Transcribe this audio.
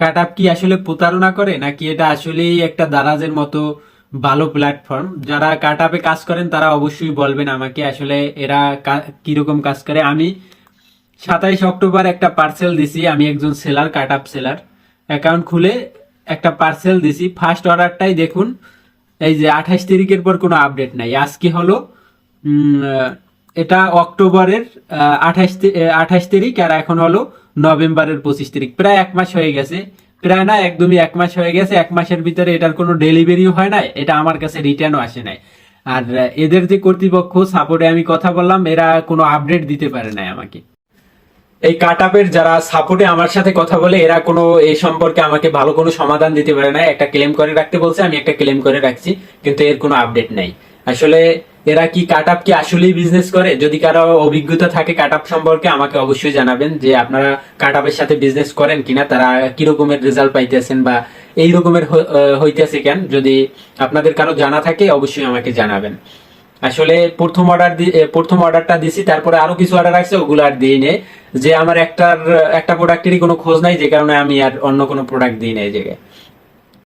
কাটআপ কি আসলে প্রতারণা করে নাকি এটা আসলেই একটা দারাজের মতো ভালো প্ল্যাটফর্ম? যারা কাটআপে কাজ করেন তারা অবশ্যই বলবেন আমাকে আসলে এরা কিরকম কাজ করে। আমি 27 অক্টোবর একটা পার্সেল দিছি, আমি একজন সেলার, কাটআপ সেলার, অ্যাকাউন্ট খুলে একটা পার্সেল দিছি। ফার্স্ট অর্ডারটাই দেখুন, এই যে 28 তারিখের পর কোনো আপডেট নাই। আজকে হলো এটা অক্টোবরের 28 তারিখ, আর এখন হলো নভেম্বরের 25 তারিখ। প্রায় 1 মাস হয়ে গেছে, প্রায় না একদমই 1 মাস হয়ে গেছে। 1 মাসের ভিতরে এটার কোনো ডেলিভারিও হয় নাই, এটা আমার কাছে রিটার্নও আসে নাই। আর এদের যে কর্তৃপক্ষ সাপোর্টে আমি কথা বললাম, এরা কোনো আপডেট দিতে পারে নাই আমাকে। এই কাটআপের যারা সাপোর্টে আমার সাথে কথা বলে, এরা কোনো এই সম্পর্কে আমাকে ভালো কোনো সমাধান দিতে পারে না। একটা ক্লেম করে রাখতে বলছে, আমি একটা ক্লেম করে রাখছি, কিন্তু এর কোনো আপডেট নাই। আসলে এরা কি কাটআপ কি আসলেই বিজনেস করে? যদি কারো অভিজ্ঞতা থাকে কাটআপ সম্পর্কে আমাকে অবশ্যই জানাবেন, যে আপনারা কাটআপের সাথে বিজনেস করেন কিনা, তারা কি রকমের রেজাল্ট পাইতেছেন বা এই রকমের হইতেছে কেন। যদি আপনাদের কারো জানা থাকে অবশ্যই আমাকে জানাবেন। আসলে প্রথম অর্ডারটা দিছি, তারপরে আরো কিছু অর্ডার আছে, ওগুলো আর দিই নেই। যে আমার একটা প্রোডাক্টেরই কোনো খোঁজ নাই, যে কারণে আমি আর অন্য কোনো প্রোডাক্ট দিই না এই জায়গায়।